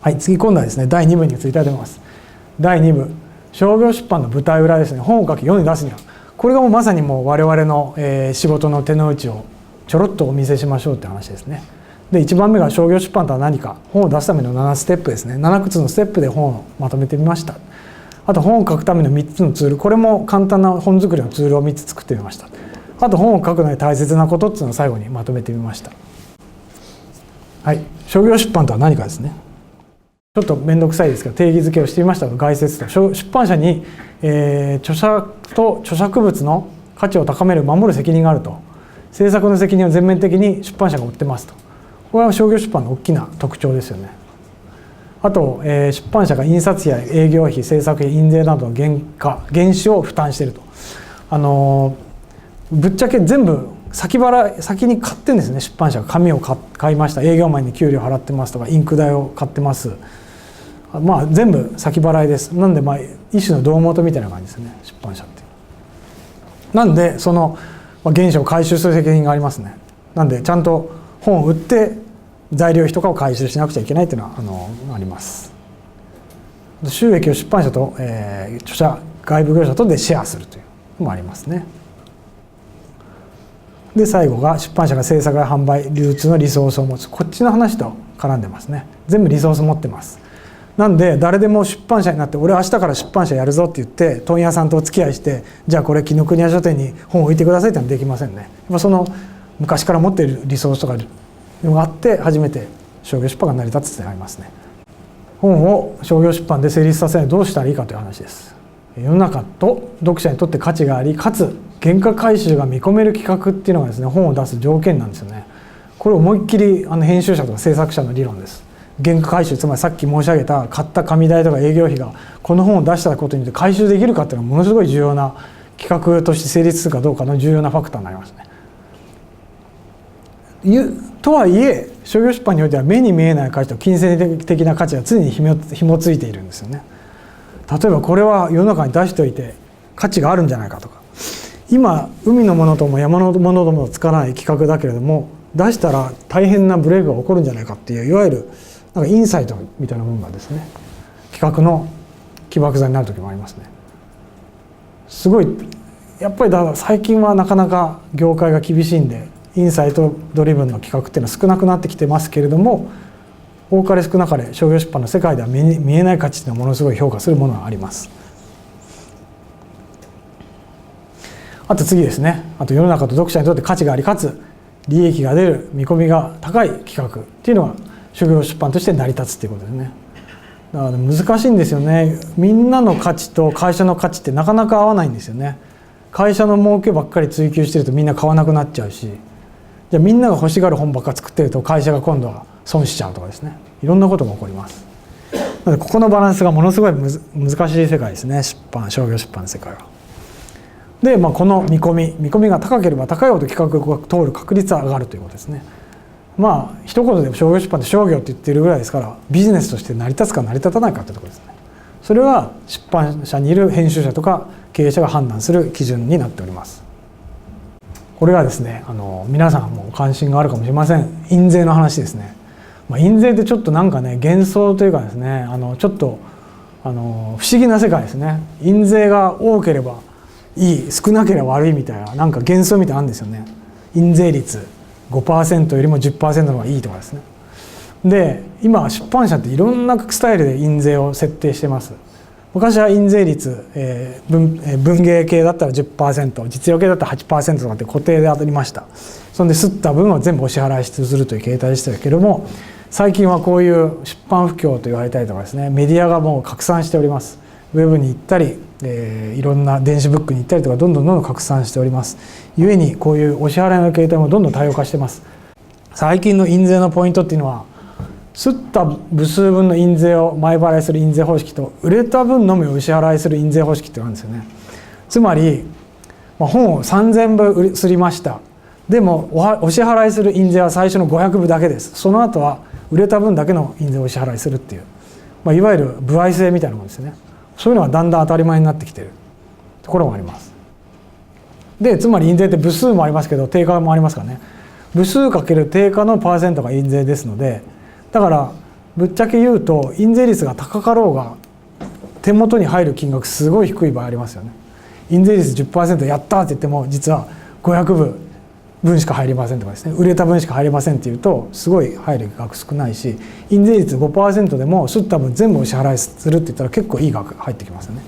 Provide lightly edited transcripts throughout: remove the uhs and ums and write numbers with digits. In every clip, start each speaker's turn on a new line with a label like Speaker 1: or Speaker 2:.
Speaker 1: はい、次今度はですね、第2部に移りたいと思います。第2部、商業出版の舞台裏ですね、本を書き世に出すには、これがもうまさにもう我々の、仕事の手の内をちょろっとお見せしましょうって話ですね。で、1番目が商業出版とは何か、本を出すための7ステップですね。7つのステップで本をまとめてみました。あと本を書くための3つのツール、これも簡単な本作りのツールを3つ作ってみました。あと本を書くのに大切なことっていうのを最後にまとめてみました。はい、商業出版とは何かですね。ちょっと面倒くさいですけど定義づけをしてみましたが、概説と出版社に、著者と著作物の価値を高める守る責任があると、制作の責任を全面的に出版社が負ってますと、これは商業出版の大きな特徴ですよね。あと、出版社が印刷費や営業費、制作費、印税などの原資を負担していると、ぶっちゃけ全部先に買ってるんですね。出版社が紙を買いました、営業マンに給料払ってますとか、インク代を買ってます、まあ全部先払いです。なんでまあ一種の胴元みたいな感じですね、出版社って。なんでその原資を回収する責任がありますね。なんでちゃんと本を売って材料費とかを回収しなくちゃいけないっていうのはあります。収益を出版社と、著者外部業者とでシェアするというのもありますね。で最後が出版社が制作や販売流通のリソースを持つ、こっちの話と絡んでますね。全部リソース持ってます。なんで誰でも出版社になって、俺明日から出版社やるぞって言って問屋さんとお付き合いして、じゃあこれ紀伊国屋書店に本を置いてくださいってのはできませんね。やっぱその昔から持っているリソースとかがあって初めて商業出版が成り立つってありますね。本を商業出版で成立させるにはどうしたらいいかという話です。世の中と読者にとって価値があり、かつ原価回収が見込める企画っていうのがですね、本を出す条件なんですよね。これ思いっきり編集者とか制作者の理論です。原価回収、つまりさっき申し上げた買った紙代とか営業費がこの本を出したことによって回収できるかっていうのはものすごい重要な企画として成立するかどうかの重要なファクターになりますね。とはいえ商業出版においては目に見えない価値と金銭的な価値が常に紐ついているんですよね。例えばこれは世の中に出しておいて価値があるんじゃないかとか、今海のものとも山のものともつかない企画だけれども出したら大変なブレイクが起こるんじゃないかっていう、いわゆるなんかインサイトみたいなものがですね、企画の起爆剤になる時もありますね。すごいやっぱりだから最近はなかなか業界が厳しいんでインサイトドリブンの企画っていうのは少なくなってきてますけれども、多かれ少なかれ商業出版の世界では見えない価値っていうのはものすごい評価するものがあります。あと次ですね、あと世の中と読者にとって価値があり、かつ利益が出る見込みが高い企画っていうのが商業出版として成り立つっていうことですね。だから難しいんですよね。みんなの価値と会社の価値ってなかなか合わないんですよね。会社の儲けばっかり追求してるとみんな買わなくなっちゃうし、じゃあみんなが欲しがる本ばっか作ってると会社が今度は損しちゃうとかですね、いろんなことが起こります。なのでここのバランスがものすごい難しい世界ですね、商業出版の世界は。で、この見込みが高ければ高いほど企画が通る確率は上がるということですね。一言で商業出版って商業って言ってるぐらいですから、ビジネスとして成り立つか成り立たないかというところですね。それは出版社にいる編集者とか経営者が判断する基準になっております。これはですね、皆さんも関心があるかもしれません、印税の話ですね。印税ってちょっとなんかね、幻想というかですね、ちょっと不思議な世界ですね。印税が多ければいい、少なければ悪いみたいな、なんか幻想みたいなのあるんですよね。印税率 5% よりも 10% の方がいいとかですね。で今出版社っていろんなスタイルで印税を設定してます。昔は印税率、文芸系だったら 10%、 実用系だったら 8% とかって固定で当たりました。そんで吸った分を全部お支払いするという形態でしたけれども、最近はこういう出版不況と言われたりとかですね、メディアがもう拡散しております。ウェブに行ったり、いろんな電子ブックに行ったりとかどんどん拡散しております。ゆえにこういうお支払いの形態もどんどん多様化してます。最近の印税のポイントっていうのは、吸った部数分の印税を前払いする印税方式と、売れた分のみお支払いする印税方式ってあるんですよね。つまり、本を3000部刷りました。でもお支払いする印税は最初の500部だけです。その後は売れた分だけの印税をお支払いするっていう、いわゆる歩合制みたいなものですね。そういうのがだんだん当たり前になってきているところもあります。でつまり印税って部数もありますけど定価もありますからね。部数かける定価のパーセントが印税ですので、だからぶっちゃけ言うと印税率が高かろうが手元に入る金額すごい低い場合ありますよね。印税率 10% やったって言っても実は500部分しか入りませんとかですね、売れた分しか入りませんっていうとすごい入る額少ないし、印税率 5% でもすった分全部お支払いするって言ったら結構いい額入ってきますよね。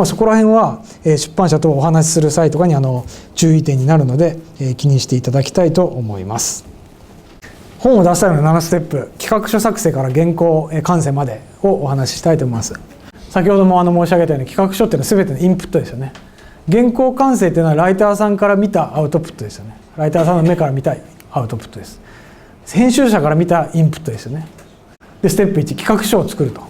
Speaker 1: そこら辺は出版社とお話しする際とかに注意点になるので気にしていただきたいと思います。本を出すための7ステップ、企画書作成から原稿完成までをお話ししたいと思います。先ほども申し上げたように企画書っていうのは全てのインプットですよね。原稿完成っていうのはライターさんから見たアウトプットですよね。ライターさんの目から見たアウトプットです。編集者から見たインプットですよね。でステップ1、企画書を作ると。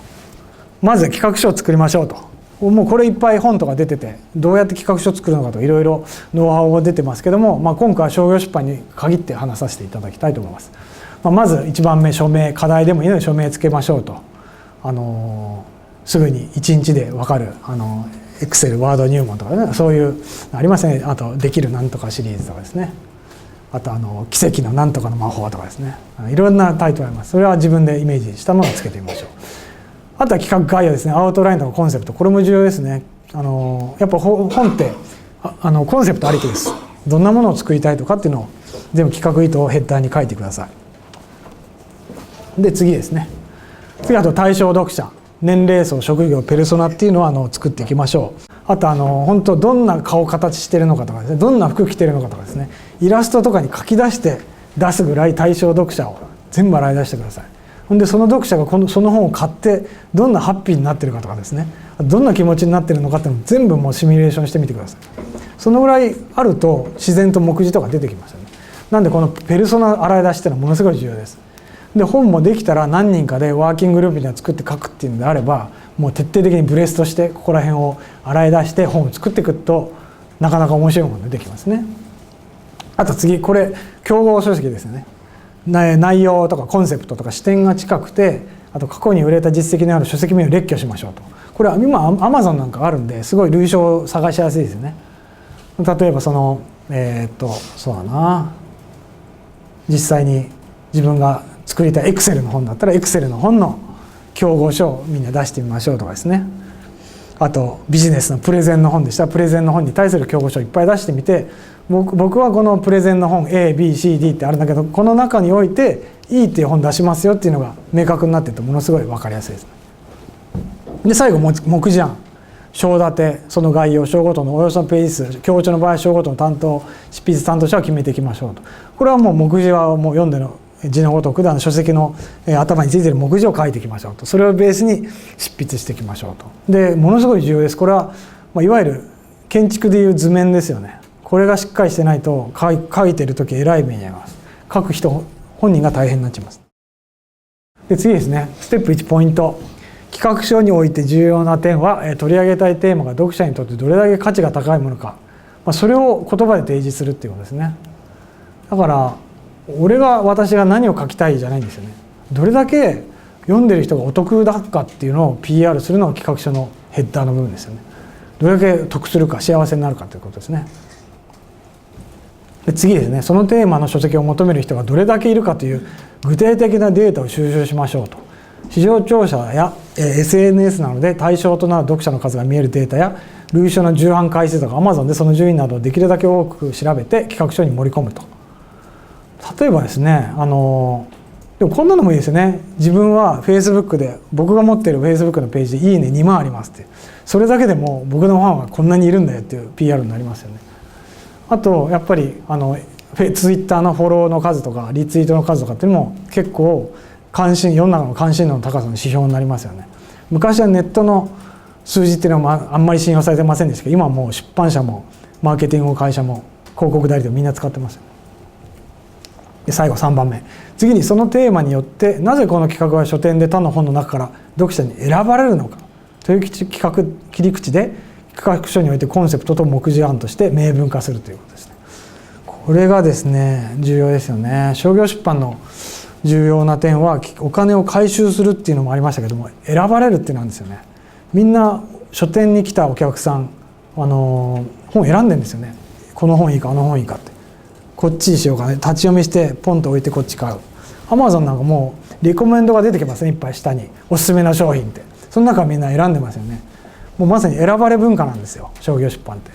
Speaker 1: まず企画書を作りましょうと。もうこれいっぱい本とか出てて、どうやって企画書を作るのかといろいろノウハウが出てますけども、今回は商業出版に限って話させていただきたいと思います。まず1番目、署名、課題でもいいので署名つけましょうと。すぐに1日で分かるExcel、ワード入門とかね、そういうありますね。あとできるなんとかシリーズとかですね。あと奇跡のなんとかの魔法とかですね。いろんなタイトルあります。それは自分でイメージしたものをつけてみましょう。あとは企画概要ですね。アウトラインとかコンセプト、これも重要ですね。やっぱ本ってコンセプトありきです。どんなものを作りたいとかっていうのを全部企画意図をヘッダーに書いてください。で次ですね。次あと対象読者、年齢層、職業、ペルソナっていうのを作っていきましょう。あと本当どんな顔形してるのかとかですね、どんな服着てるのかとかですね、イラストとかに書き出して出すぐらい対象読者を全部洗い出してください。ほんでその読者がその本を買ってどんなハッピーになってるかとかですね、どんな気持ちになってるのかっていうのを全部もうシミュレーションしてみてください。そのぐらいあると自然と目次とか出てきますよね。なんでこのペルソナ洗い出しっていうのはものすごい重要です。で本もできたら何人かでワーキンググループには作って書くっていうのであれば、もう徹底的にブレストしてここら辺を洗い出して本を作っていくとなかなか面白いものができますね。あと次、これ競合書籍ですよね。内容とかコンセプトとか視点が近くて、あと過去に売れた実績のある書籍名を列挙しましょうと。これは今Amazonなんかあるんですごい類書を探しやすいですよね。例えばそうだな、実際に自分が作りたい Excel の本だったら Excel の本の競合書をみんな出してみましょうとかですね。あとビジネスのプレゼンの本でしたらプレゼンの本に対する競合書をいっぱい出してみて、僕はこのプレゼンの本 A、B、C、D ってあるんだけど、この中において E っていう本出しますよっていうのが明確になってるとものすごい分かりやすいです。で最後目次案、章立て、その概要、章ごとのおよそのページ数、強調の場合章ごとの担当、執筆担当者を決めていきましょうと。これはもう目次はもう読んでの字のごとく書籍の頭についている目次を書いていきましょうと。それをベースに執筆していきましょうと。でものすごい重要です。これはいわゆる建築でいう図面ですよね。これがしっかりしてないと書いてる時えらい目に遭います。書く人本人が大変になっちゃいます。で次ですね、ステップ1、ポイント。企画書において重要な点は取り上げたいテーマが読者にとってどれだけ価値が高いものか、それを言葉で提示するっていうことですね。だから私が何を書きたいじゃないんですよね。どれだけ読んでる人がお得だかっていうのを PR するのが企画書のヘッダーの部分ですよね。どれだけ得するか幸せになるかということですね。で次ですね、そのテーマの書籍を求める人がどれだけいるかという具体的なデータを収集しましょうと。市場調査や SNS などで対象となる読者の数が見えるデータや類書の重版回数とか Amazon でその順位などをできるだけ多く調べて企画書に盛り込むと。例えばですね、でもこんなのもいいですよね。自分は Facebook で僕が持っている Facebook のページでいいね2万ありますって、それだけでも僕のファンはこんなにいるんだよっていう PR になりますよね。あとやっぱりTwitter のフォローの数とかリツイートの数とかっていうのも結構世の中の関心度の高さの指標になりますよね。昔はネットの数字っていうのはあんまり信用されてませんでしたけど、今はもう出版社もマーケティングの会社も広告代理でもみんな使ってますよね。で最後3番目、次にそのテーマによってなぜこの企画が書店で他の本の中から読者に選ばれるのかという切り口で企画書においてコンセプトと目次案として明文化するということですね。これがですね重要ですよね。商業出版の重要な点はお金を回収するっていうのもありましたけども、選ばれるっていうのなんですよね。みんな書店に来たお客さん本選んでんですよね。この本いいかあの本いいかって、こっちにしようかね、立ち読みしてポンと置いてこっち買う。Amazon なんかもうリコメンドが出てきますね、いっぱい下に。おすすめの商品って。その中みんな選んでますよね。もうまさに選ばれ文化なんですよ、商業出版って。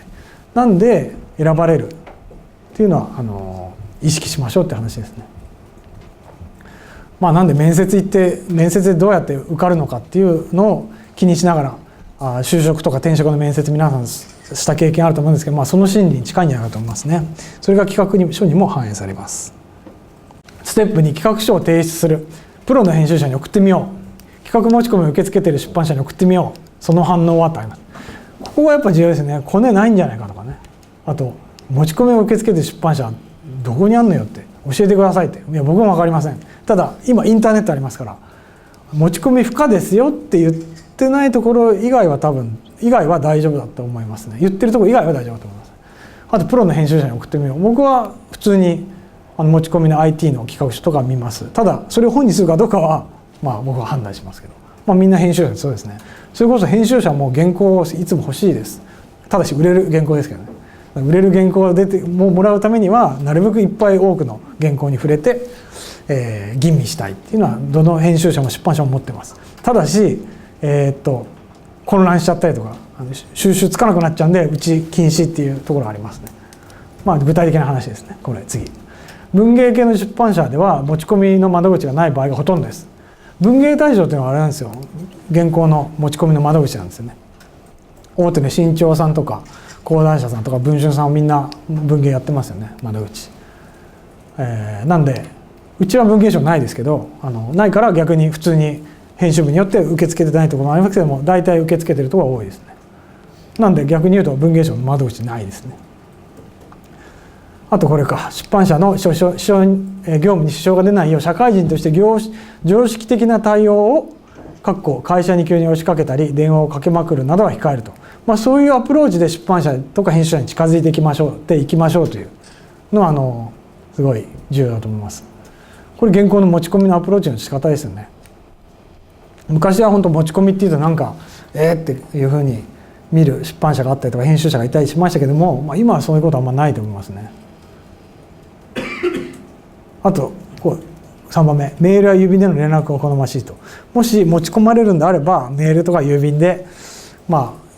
Speaker 1: なんで選ばれるっていうのは意識しましょうって話ですね。なんで面接行って面接でどうやって受かるのかっていうのを気にしながら就職とか転職の面接皆さんした経験あると思うんですけど、その心理に近いんじゃないかと思いますね。それが企画書にも反映されます。ステップ2、企画書を提出する。プロの編集者に送ってみよう。企画持ち込みを受け付けている出版社に送ってみよう。その反応はとあります。ここがやっぱ重要ですね。コネないんじゃないかとかね。あと持ち込みを受け付けている出版社どこにあんのよって教えてくださいって。いや僕も分かりません。ただ今インターネットありますから、持ち込み不可ですよって言ってないところ以外は大丈夫だと思いますね。言ってるところ以外は大丈夫だと思います。あとプロの編集者に送ってみよう。僕は普通に持ち込みの IT の企画書とか見ます。ただそれを本にするかどうかは僕は判断しますけど、みんな編集者そうですね。それこそ編集者も原稿をいつも欲しいです。ただし売れる原稿ですけどね。売れる原稿がもらうためにはなるべくいっぱい多くの原稿に触れて、吟味したいっていうのはどの編集者も出版社も持ってます。ただし、混乱しちゃったりとか収集つかなくなっちゃうんでうち禁止っていうところがありますね。具体的な話ですね。これ次、文芸系の出版社では持ち込みの窓口がない場合がほとんどです。文芸大賞っていうのはあれなんですよ、原稿の持ち込みの窓口なんですよね。大手の新潮さんとか講談社さんとか文春さんはみんな文芸やってますよね、窓口。なんでうちは文芸賞ないですけど、ないから逆に普通に編集部によって受け付けてないところもありますけども、大体受け付けてるところが多いですね。なんで逆に言うと文芸賞の窓口ないですね。あとこれか、出版社の業務に支障が出ないよう社会人として常識的な対応を会社に急に押しかけたり電話をかけまくるなどは控えると、そういうアプローチで出版社とか編集者に近づいていきましょうというのはすごい重要だと思います。これ原稿の持ち込みのアプローチの仕方ですよね。昔は本当持ち込みっていうとなんかっていうふうに見る出版社があったりとか編集者がいたりしましたけども、今はそういうことはあんまないと思いますね。あと3番目、メールや郵便での連絡が好ましいと。もし持ち込まれるんであればメールとか郵便で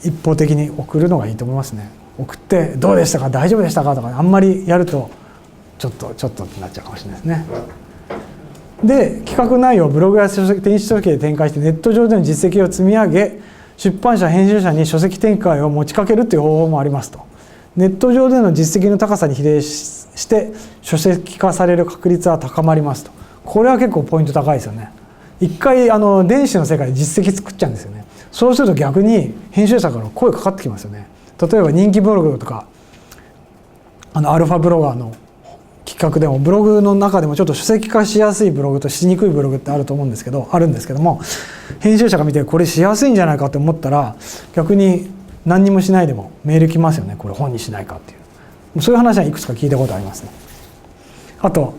Speaker 1: 一方的に送るのがいいと思いますね。送ってどうでしたか大丈夫でしたかとか、あんまりやるとちょっとってなっちゃうかもしれないですね。で企画内容をブログや電子書籍で展開してネット上での実績を積み上げ、出版社編集者に書籍展開を持ちかけるという方法もありますと。ネット上での実績の高さに比例して書籍化される確率は高まりますと。これは結構ポイント高いですよね。一回電子の世界で実績作っちゃうんですよね。そうすると逆に編集者から声かかってきますよね。例えば人気ブログとかアルファブロガーの企画でもブログの中でもちょっと書籍化しやすいブログとしにくいブログってあるんですけども、編集者が見てこれしやすいんじゃないかと思ったら逆に何にもしないでもメール来ますよね。これ本にしないかっていう、そういう話はいくつか聞いたことありますね。あと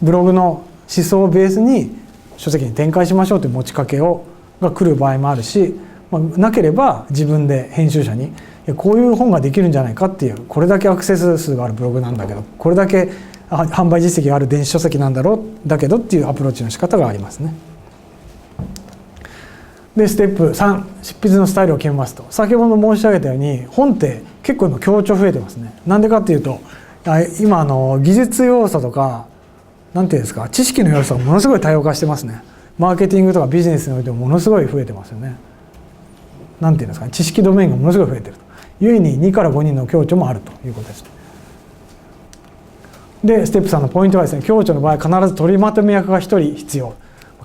Speaker 1: ブログの思想をベースに書籍に展開しましょうという持ちかけが来る場合もあるし、なければ自分で編集者にこういう本ができるんじゃないかっていう、これだけアクセス数があるブログなんだけど、これだけ販売実績がある電子書籍なんだけどっていうアプローチの仕方がありますね。でステップ3、執筆のスタイルを決めますと。先ほど申し上げたように本って結構今強調増えてますね。なんでかっていうと今技術要素とかなんていうんですか、知識の要素がものすごい多様化してますね。マーケティングとかビジネスにおいてもものすごい増えてますよね。なんていうんですかね、知識ドメインがものすごい増えてると。故に2から5人の強調もあるということです。でステップ3のポイントはですね、強調の場合必ず取りまとめ役が1人必要。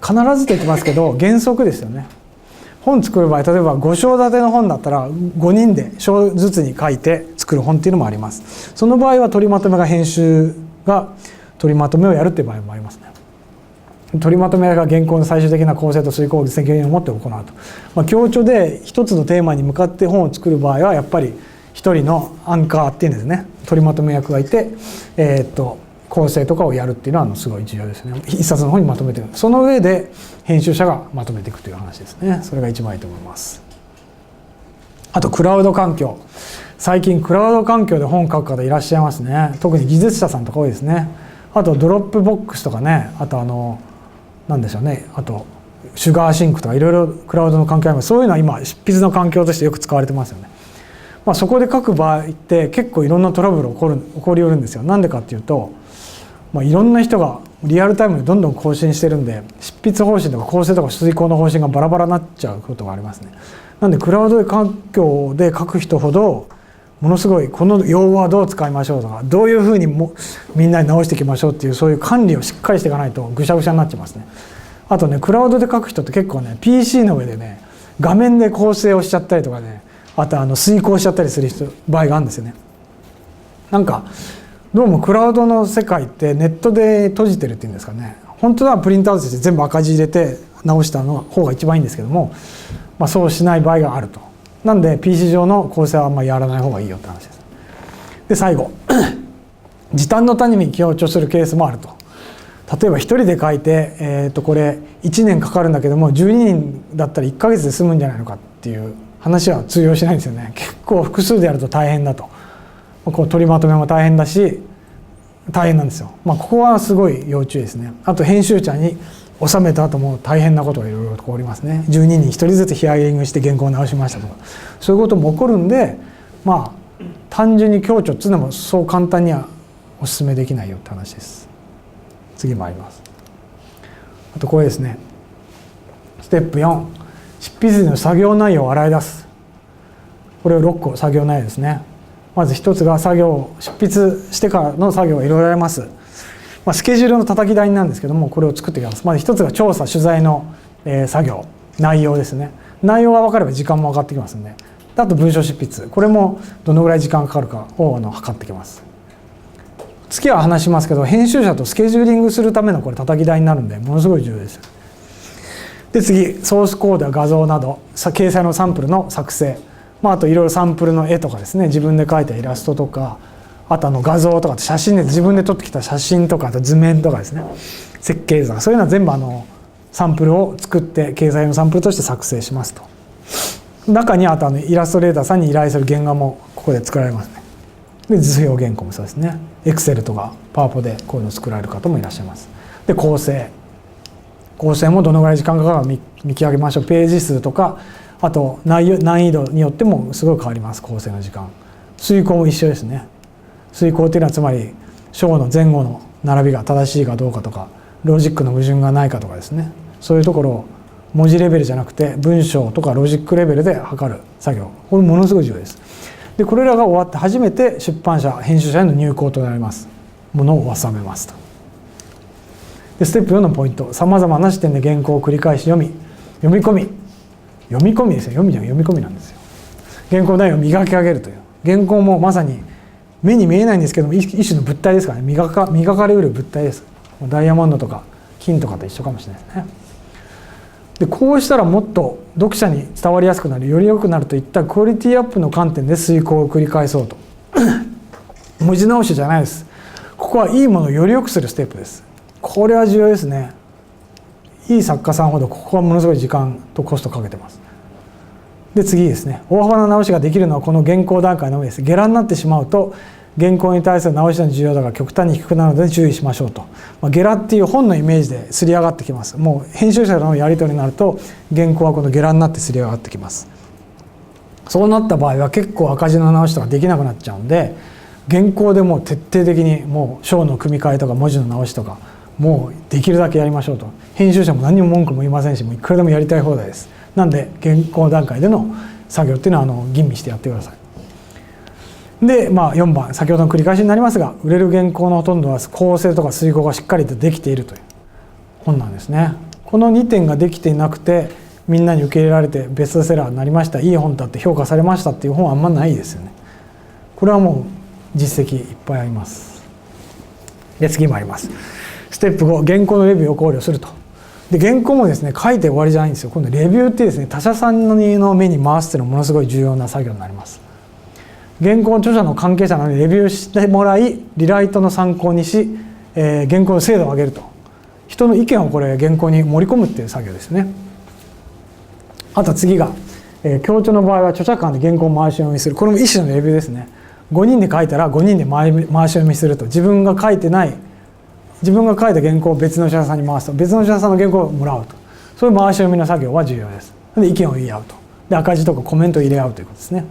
Speaker 1: 必ずと言ってますけど原則ですよね。本作る場合、例えば5章立ての本だったら5人で章ずつに書いて作る本っていうのもあります。その場合は取りまとめが編集が取りまとめをやるっていう場合もありますね。取りまとめが原稿の最終的な構成と遂行責任を持って行うと。強調で一つのテーマに向かって本を作る場合はやっぱり一人のアンカーっていうんですね、取りまとめ役がいて、構成とかをやるっていうのはすごい重要ですね。一冊の本にまとめていく、その上で編集者がまとめていくという話ですね。それが一番いいと思います。あとクラウド環境、最近クラウド環境で本を書く方いらっしゃいますね。特に技術者さんとか多いですね。あとドロップボックスとかね、あとなんでしょうね、あとシュガーシンクとかいろいろクラウドの環境あります。そういうのは今執筆の環境としてよく使われてますよね。そこで書く場合って結構いろんなトラブル起こりうるんですよ。なんでかっていうと、いろんな人がリアルタイムでどんどん更新してるんで、執筆方針とか構成とか遂行の方針がバラバラになっちゃうことがありますね。なんでクラウド環境で書く人ほどものすごいこの用語はどう使いましょうとか、どういうふうにみんなに直していきましょうっていう、そういう管理をしっかりしていかないとぐしゃぐしゃになっちゃいますね。あとね、クラウドで書く人って結構ね PC の上でね画面で構成をしちゃったりとかね、あと遂行しちゃったりする場合があるんですよね。なんかどうもクラウドの世界ってネットで閉じてるっていうんですかね。本当はプリントアウトして全部赤字入れて直したの方が一番いいんですけども、そうしない場合があると。なんで PC 上の構成はあんまりやらない方がいいよって話です。で最後時短のために強調するケースもあると。例えば1人で書いて、これ1年かかるんだけども12人だったら1ヶ月で済むんじゃないのかっていう話は通用しないんですよね。結構複数でやると大変だと。こう取りまとめも大変だし大変なんですよ。ここはすごい要注意ですね。あと編集者に収めた後も大変なことがいろいろ起こりますね。12人1人ずつヒアリングして原稿を直しましたとか、そういうことも起こるんで、単純に強調っていうのもそう簡単にはお勧めできないよって話です。次もあります。あとこれですね。ステップ4、執筆時の作業内容を洗い出す。これを6個作業内容ですね。まず1つが執筆してからの作業がいろいろあります。スケジュールの叩き台なんですけども、これを作っていきます。まず1つが調査取材の作業内容ですね。内容が分かれば時間も分かってきますんで、あと文章執筆、これもどのぐらい時間かかるかを測ってきます。次は話しますけど、編集者とスケジューリングするためのこれ叩き台になるんでものすごい重要です。で次、ソースコードや画像など掲載のサンプルの作成、あといろいろサンプルの絵とかですね、自分で描いたイラストとか、あと画像とか写真で自分で撮ってきた写真とか、あと図面とかですね、設計図とか、そういうのは全部サンプルを作って掲載のサンプルとして作成しますと。中にあとイラストレーターさんに依頼する原画もここで作られますね。で図表原稿もそうですね。Excel とかパワポでこういうのを作られる方もいらっしゃいます。で構成もどのぐらい時間かかるか見極めましょう。ページ数とか、あと難易度によってもすごい変わります。構成の時間。遂行も一緒ですね。遂行っていうのはつまり章の前後の並びが正しいかどうかとか、ロジックの矛盾がないかとかですね、そういうところを文字レベルじゃなくて文章とかロジックレベルで測る作業、これものすごい重要です。でこれらが終わって初めて出版社編集者への入稿となります。ものを収めますと。でステップ4のポイント、さまざまな視点で原稿を繰り返し読み込みですよ。読み込みなんですよ。原稿内容を磨き上げるという。原稿もまさに目に見えないんですけども、一種の物体ですからね。磨かれうる物体です。ダイヤモンドとか金とかと一緒かもしれないですね。でこうしたらもっと読者に伝わりやすくなる、より良くなるといったクオリティアップの観点で遂行を繰り返そうと文字直しじゃないです。ここはいいものをより良くするステップです。これは重要ですね。いい作家さんほどここはものすごい時間とコストかけてます。で次ですね、大幅な直しができるのはこの原稿段階のみです。ゲラになってしまうと原稿に対する直しの重要度が極端に低くなるので注意しましょうと。ゲラっていう本のイメージですり上がってきます。もう編集者とのやり取りになると原稿はこのゲラになってすり上がってきます。そうなった場合は結構赤字の直しとかできなくなっちゃうんで、原稿でもう徹底的にもう章の組み替えとか文字の直しとかもうできるだけやりましょうと。編集者も何にも文句も言いませんし、もういくらでもやりたい放題です。なんで原稿段階での作業っていうのは吟味してやってください。で4番、先ほどの繰り返しになりますが、売れる原稿のほとんどは構成とか遂行がしっかりとできているという本なんですね。この2点ができていなくてみんなに受け入れられてベストセラーになりました、いい本だって評価されましたっていう本はあんまないですよね。これはもう実績いっぱいあります。で次もあります。ステップ5、原稿のレビューを考慮すると。で原稿もですね、書いて終わりじゃないんですよ。今度レビューってですね、他社さんの目に回すっていうのはものすごい重要な作業になります。原稿の著者の関係者なのでレビューしてもらい、リライトの参考にし、原稿の精度を上げると。人の意見をこれ原稿に盛り込むっていう作業ですね。あと次が、強調の場合は著者間で原稿を回し読みする。これも一種のレビューですね。5人で書いたら5人で回し読みすると。自分が書いてない自分が書いた原稿を別の著者さんに回すと、別の著者さんの原稿をもらうと、そういう回し読みの作業は重要です。で意見を言い合うと、で赤字とかコメントを入れ合うということですね。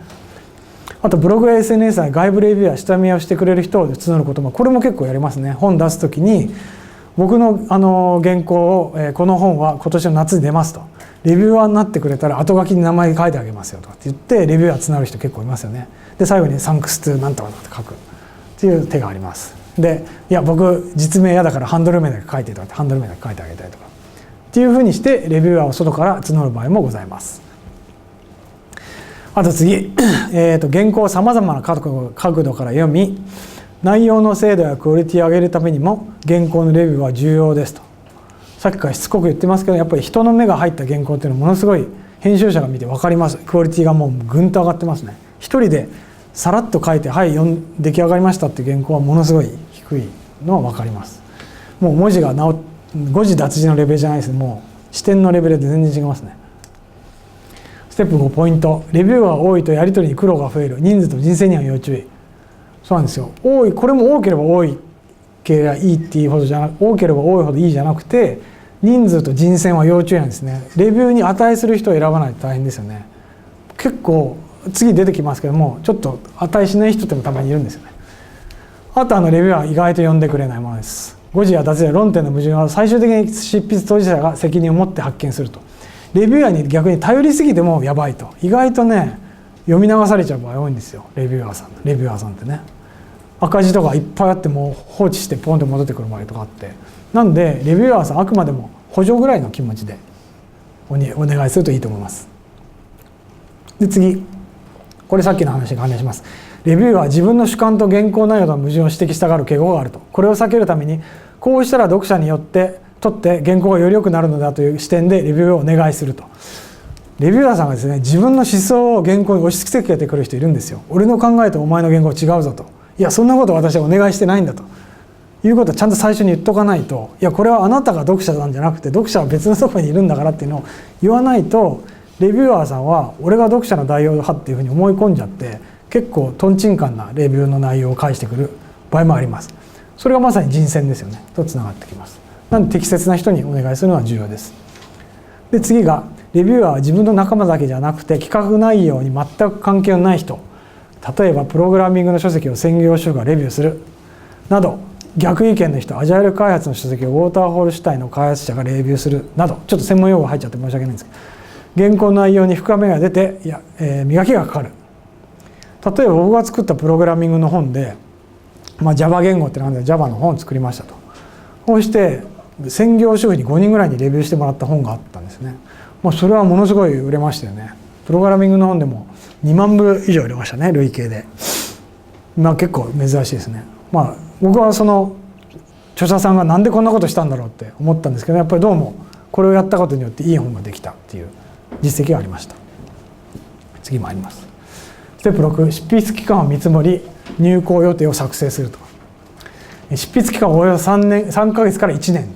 Speaker 1: あとブログや SNS や外部レビューや下見をしてくれる人を募ることも、これも結構やりますね。本出すときに僕の原稿を、この本は今年の夏に出ますと、レビュアーになってくれたら後書きに名前書いてあげますよとかって言ってレビュアー募る人結構いますよね。で最後に「サンクストゥなんとか」って書くっていう手があります。でいや僕実名嫌だからハンドル名だけ書いてとかってハンドル名だけ書いてあげたりとかっていうふうにしてレビュアーを外から募る場合もございます。あと次、原稿をさまざまな角度から読み、内容の精度やクオリティを上げるためにも原稿のレビューは重要ですと。さっきからしつこく言ってますけど、やっぱり人の目が入った原稿っていうのはものすごい編集者が見て分かります。クオリティがもうぐんと上がってますね。一人でさらっと書いて「はい出来上がりました」っていう原稿はものすごい低いのは分かります。もう文字が誤字脱字のレベルじゃないです。もう視点のレベルで全然違いますね。ステップ5ポイント。レビューが多いとやり取りに苦労が増える。人数と人生には要注意。そうなんですよ。多い、これも多ければ多いければいいっていうほどじゃなく、多ければ多いほどいいじゃなくて、人数と人選は要注意なんですね。レビューに値する人を選ばないと大変ですよね。結構次出てきますけども、ちょっと値しない人ってもたまにいるんですよね。あとレビューは意外と読んでくれないものです。誤字や脱字や論点の矛盾は最終的に執筆当事者が責任を持って発見すると。レビューアーに逆に頼りすぎてもやばいと。意外とね読み流されちゃう場合多いんですよ。レビューアーさんってね。赤字とかいっぱいあっても放置してポンって戻ってくる場合とかあって、なんでレビューアーさんあくまでも補助ぐらいの気持ちでお願いするといいと思います。で次、これさっきの話に関連します。レビューは自分の主観と原稿内容との矛盾を指摘したがる傾向があると。これを避けるためにこうしたら読者によってとって原稿がより良くなるのだという視点でレビューをお願いすると。レビューアーさんがですね、自分の思想を原稿に押し付けてくる人いるんですよ。俺の考えとお前の原稿違うぞと。いやそんなこと私はお願いしてないんだということをちゃんと最初に言っとかないと、いやこれはあなたが読者なんじゃなくて読者は別のところにいるんだからっていうのを言わないと、レビューアーさんは俺が読者の代表派っていうふうに思い込んじゃって結構とんちんかんなレビューの内容を返してくる場合もあります。それがまさに人選ですよねとつながってきます。なので適切な人にお願いするのは重要です。で次がレビューアーは自分の仲間だけじゃなくて企画内容に全く関係のない人、例えばプログラミングの書籍を専業主婦がレビューするなど、逆意見の人、アジャイル開発の書籍をウォーターホール主体の開発者がレビューするなど、ちょっと専門用語入っちゃって申し訳ないんですけど、原稿の内容に深みが出て磨きがかかる。例えば僕が作ったプログラミングの本で、Java 言語ってなんで Java の本を作りましたと。こうして専業主婦に5人ぐらいにレビューしてもらった本があったんですね。それはものすごい売れましたよね。プログラミングの本でも2万部以上売れましたね、累計で。結構珍しいですね。僕はその著者さんがなんでこんなことしたんだろうって思ったんですけど、やっぱりどうもこれをやったことによっていい本ができたっていう実績がありました。次参ります。ステップ6、執筆期間を見積もり入稿予定を作成すると。執筆期間はおよそ3ヶ月から1年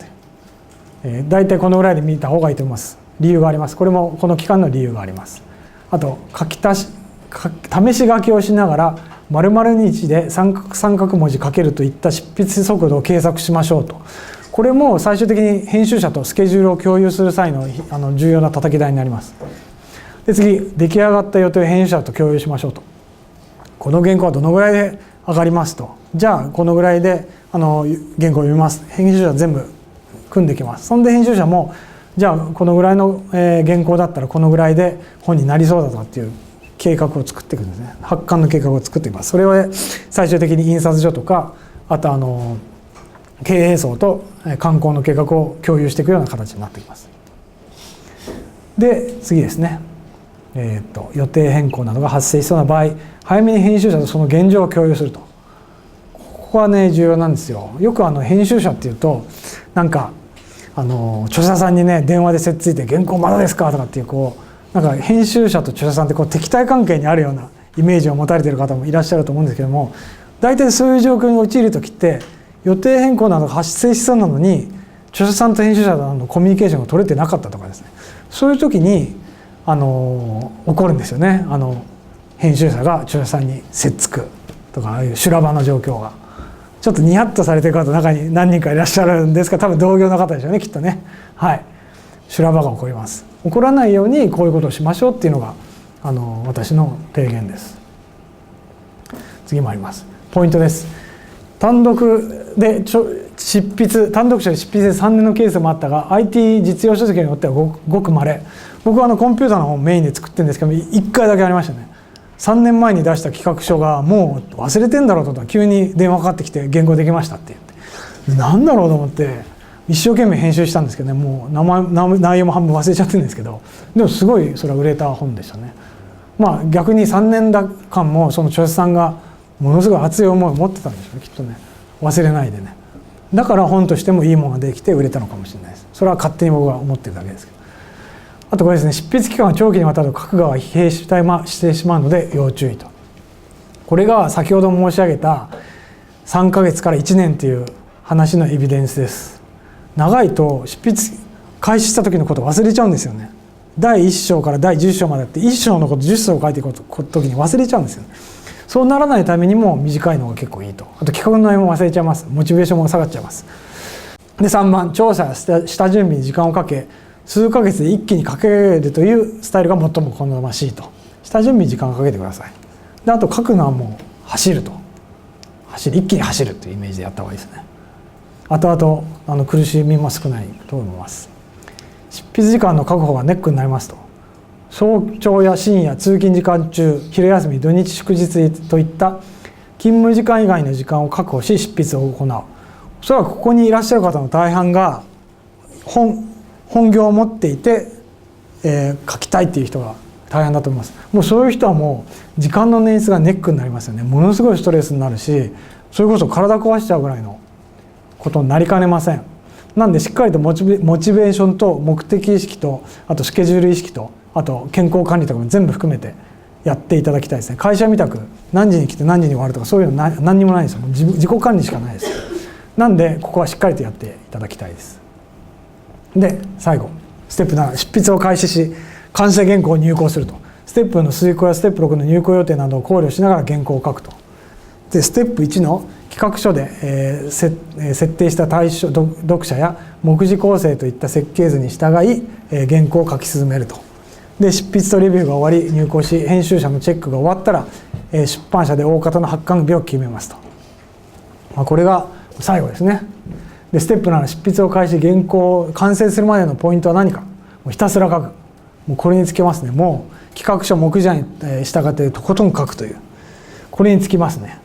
Speaker 1: で、大体このぐらいで見た方がいいと思います。理由があります。これもこの期間の理由があります。あと試し書きをしながら〇〇日で三角文字書けるといった執筆速度を計測しましょうと。これも最終的に編集者とスケジュールを共有する際の重要な叩き台になります。で次、出来上がった予定を編集者と共有しましょうと。この原稿はどのぐらいで上がりますと。じゃあこのぐらいで原稿を読みます。編集者全部組んできます。そんで編集者もじゃあこのぐらいの原稿だったらこのぐらいで本になりそうだとかっていう計画を作っていくんですね。発刊の計画を作っています。それを最終的に印刷所とか、あと経営層と刊行の計画を共有していくような形になってきます。で次ですね、予定変更などが発生しそうな場合、早めに編集者とその現状を共有すると。ここはね重要なんですよ。よく編集者っていうとなんか著者さんにね電話でせっついて「原稿まだですか?」とかっていうなんか編集者と著者さんって敵対関係にあるようなイメージを持たれている方もいらっしゃると思うんですけども、大体そういう状況に陥る時って予定変更などが発生しそうなのに著者さんと編集者とのコミュニケーションが取れてなかったとかですね、そういう時に起こるんですよね。編集者が著者さんにせっつくとか、ああいう修羅場の状況が。じちょっとニヤッとされてる方中に何人かいらっしゃるんですが、多分同業の方でしょうね、きっとね。はい、修羅場が起こります。起こらないようにこういうことをしましょうっていうのが私の提言です。次もあります。ポイントです。単独で単独者で執筆で3年のケースもあったが、 IT 実用書籍によってはごく稀。僕はコンピューターの本をメインで作ってるんですけど、1回だけありましたね。3年前に出した企画書がもう忘れてんだろうと思ったら急に電話かかってきて原稿できましたって言って、なんだろうと思って一生懸命編集したんですけどね、もう内容も半分忘れちゃってるんですけど、でもすごいそれは売れた本でしたね。まあ逆に3年間もその著者さんがものすごい熱い思いを持ってたんでしょうね、きっとね。忘れないでね。だから本としてもいいものができて売れたのかもしれないです。それは勝手に僕は思ってるだけですけど。あとこれですね、執筆期間が長期にわたると書く側は疲弊してしまうので要注意と。これが先ほど申し上げた3ヶ月から1年という話のエビデンスです。長いと執筆開始した時のことを忘れちゃうんですよね。第1章から第10章までって1章のこと10章を書いていく時に忘れちゃうんですよね。そうならないためにも短いのが結構いいと。あと企画の内容も忘れちゃいます。モチベーションも下がっちゃいます。で3番、調査や下準備に時間をかけ数ヶ月で一気に書けるというスタイルが最も好ましいと。下準備に時間をかけてください。であと書くのはもう走ると。一気に走るというイメージでやった方がいいですね。後々苦しみも少ないと思います。執筆時間の確保がネックになりますと。早朝や深夜、通勤時間中、昼休み、土日祝日といった勤務時間以外の時間を確保し執筆を行う。おそらくここにいらっしゃる方の大半が本業を持っていて、書きたいっていう人が大半だと思います。もうそういう人はもう時間の捻出がネックになりますよね。ものすごいストレスになるし、それこそ体壊しちゃうぐらいのことになりかねません。なんでしっかりとモチベーションと目的意識と、あとスケジュール意識と、あと健康管理とかも全部含めてやっていただきたいですね。会社みたく何時に来て何時に終わるとかそういうの何にもないですよ。自己管理しかないです。なんでここはしっかりとやっていただきたいです。で最後ステップ7、執筆を開始し完成原稿を入稿すると。ステップの遂行やステップ6の入稿予定などを考慮しながら原稿を書くと。でステップ1の企画書で、設定した対象読者や目次構成といった設計図に従い、原稿を書き進めると。で執筆とレビューが終わり入稿し、編集者のチェックが終わったら、出版社で大方の発刊日を決めますと。これが最後ですね。でステップ7、執筆を開始、原稿を完成するまでのポイントは何か。もうひたすら書く。もうこれにつけますね。もう企画書目次に従ってとことん書くという、これにつきますね。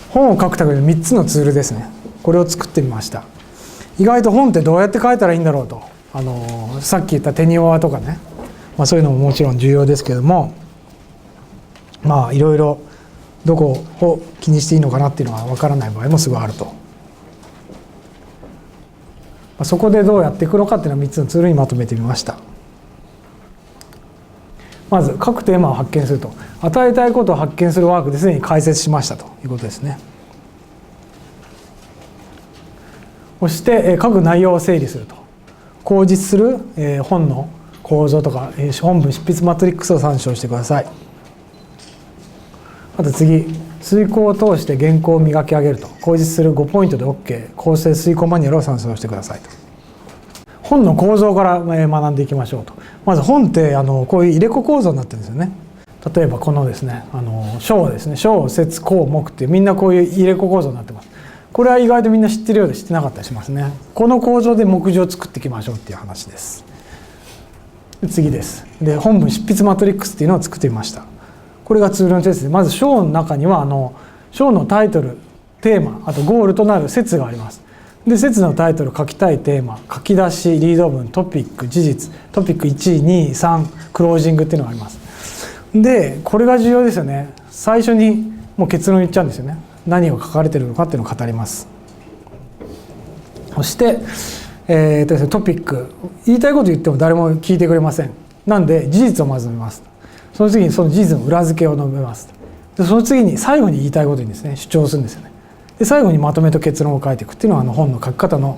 Speaker 1: 本を書くための3つのツールですね。これを作ってみました。意外と本ってどうやって書いたらいいんだろうと、さっき言ったテニオアとかね、そういうのももちろん重要ですけども、いろいろどこを気にしていいのかなっていうのが分からない場合もすごいあると。そこでどうやっていくのかっていうのは3つのツールにまとめてみました。まず各テーマを発見すると。与えたいことを発見するワークですでに解説しましたということですね。そして書く内容を整理すると。口実する本の構造とか本文執筆マトリックスを参照してください。あと次、遂行を通して原稿を磨き上げると。口実する5ポイントで OK、 構成遂行マニュアルを参照してくださいと。本の構造から学んでいきましょうと。まず本ってこういう入れ子構造になってるんですよね。例えばこのですね、章ですね、章節項目ってみんなこういう入れ子構造になってます。これは意外とみんな知ってるようで知ってなかったりしますね。この構造で目次を作っていきましょうっていう話です。次です。で本文執筆マトリックスっていうのを作ってみました。これがツールの一つで、まず章の中には章のタイトル、テーマ、あとゴールとなる説があります。で説のタイトル、書きたいテーマ、書き出し、リード文、トピック、事実、トピック1、2、3、クロージングっていうのがあります。でこれが重要ですよね。最初にもう結論言っちゃうんですよね。何が書かれているのかっていうのを語ります。そして、トピック、言いたいこと言っても誰も聞いてくれません。なんで事実をまず述べます。その次にその事実の裏付けを述べます。でその次に最後に言いたいことにですね主張するんですよね。で最後にまとめと結論を書いていくっていうのは本の書き方の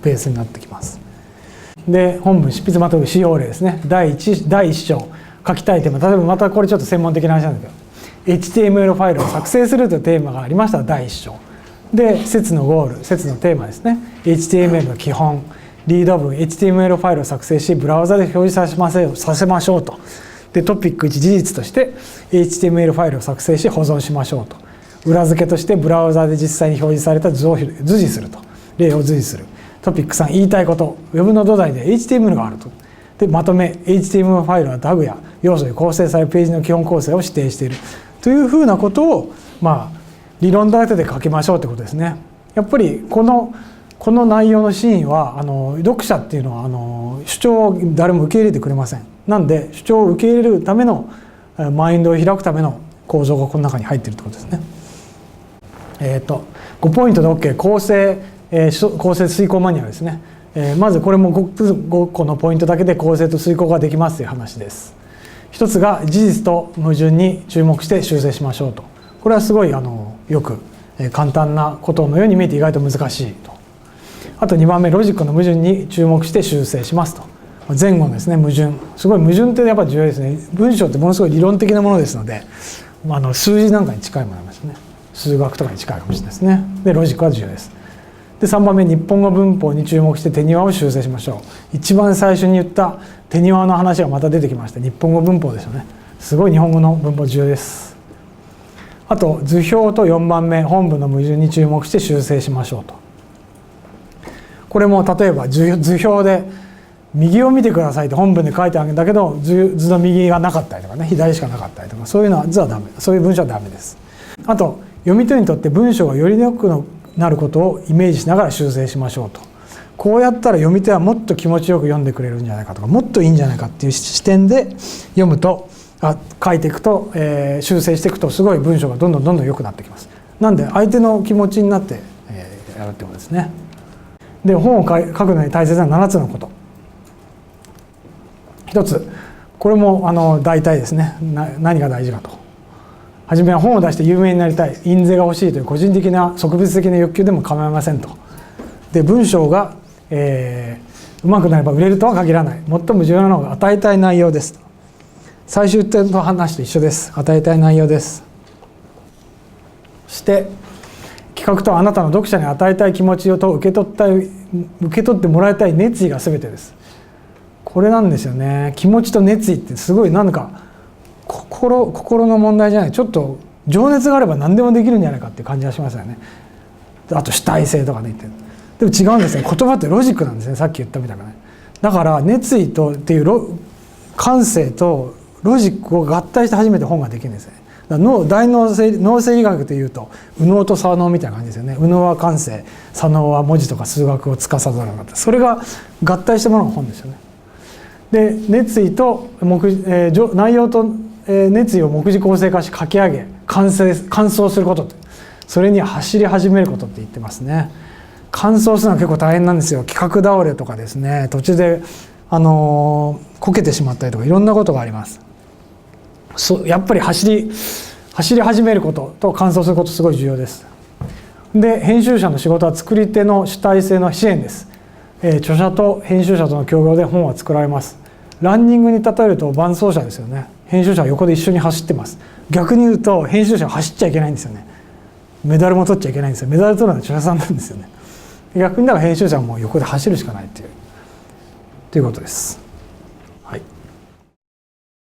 Speaker 1: ベースになってきます。で本文執筆まとめ使用例ですね。第1章、書きたいテーマ、例えばまたこれちょっと専門的な話なんだけど HTML ファイルを作成するというテーマがありましたら第1章、で説のゴール、説のテーマですね。 HTML の基本、リード文、 HTML ファイルを作成しブラウザで表示させましょうと。でトピック1、事実として HTML ファイルを作成し保存しましょうと。裏付けとしてブラウザで実際に表示された図を図示すると。例を図示する。トピック3、言いたいこと、ウェブの土台で HTML があると。でまとめ、 HTML ファイルはタグや要素で構成されるページの基本構成を指定しているというふうなことを理論立てて書きましょうということですね。やっぱりこの内容のシーンは読者っていうのは主張を誰も受け入れてくれません。なんで主張を受け入れるためのマインドを開くための構造がこの中に入っているということですね。5ポイントで OK、 構成遂行マニュアルですね。まずこれも 5個のポイントだけで構成と遂行ができますという話です。一つが事実と矛盾に注目して修正しましょうと。これはすごいよく簡単なことのように見えて意外と難しいと。あと2番目、ロジックの矛盾に注目して修正しますと。前後のですね矛盾、すごい矛盾ってやっぱり重要ですね。文章ってものすごい理論的なものですので、数字なんかに近いものですね。数学とかに近いかもしれないですね。でロジックは重要です。で3番目、日本語文法に注目して手庭を修正しましょう。一番最初に言った手庭の話がまた出てきました。日本語文法ですよね。すごい日本語の文法重要です。あと図表と4番目、本文の矛盾に注目して修正しましょうと。これも例えば図表で右を見てくださいって本文で書いてあるんだけど、図の右がなかったりとかね、左しかなかったりとか、そういうのは図はダメ、そういう文章はダメです。あと読み手にとって文章がより良くなることをイメージしながら修正しましょうと。こうやったら読み手はもっと気持ちよく読んでくれるんじゃないかとか、もっといいんじゃないかっていう視点で読むと、書いていくと、修正していくとすごい文章がどんどん良くなってきます。なんで相手の気持ちになって、やるってことですね。で本を書くのに大切な7つのこと。一つ、これも大体ですね。何が大事かと。はじめは本を出して有名になりたい、印税が欲しいという個人的な植物的な欲求でも構いませんと。で文章が、うまくなれば売れるとは限らない。最も重要なのが与えたい内容です。最終点の話と一緒です。与えたい内容です。そして企画とあなたの読者に与えたい気持ちをと受け取ってもらいたい熱意が全てです。これなんですよね。気持ちと熱意ってすごいなんか心の問題じゃない、ちょっと情熱があれば何でもできるんじゃないかっていう感じがしますよね。あと主体性とかね。でも違うんですね。言葉ってロジックなんですね。さっき言ったみたいなね。だから熱意っていう感性とロジックを合体して初めて本ができるんですね。大脳生理学でいうと右脳と左脳みたいな感じですよね。右脳は感性、左脳は文字とか数学を司るのだって、それが合体したものが本ですよね。で熱意と内容と熱意を目次構成化し書き上げ完走することって、それには走り始めることって言ってますね。完走するのは結構大変なんですよ。企画倒れとかですね、途中でこけてしまったりとかいろんなことがあります。やっぱり走り始めることと完走することすごい重要です。で編集者の仕事は作り手の主体性の支援です。著者と編集者との協業で本は作られます。ランニングに例えると伴走者ですよね。編集者は横で一緒に走ってます。逆に言うと編集者は走っちゃいけないんですよね。メダルも取っちゃいけないんですよ。メダル取るのは著者さんなんですよね。逆にだから編集者はもう横で走るしかないということです。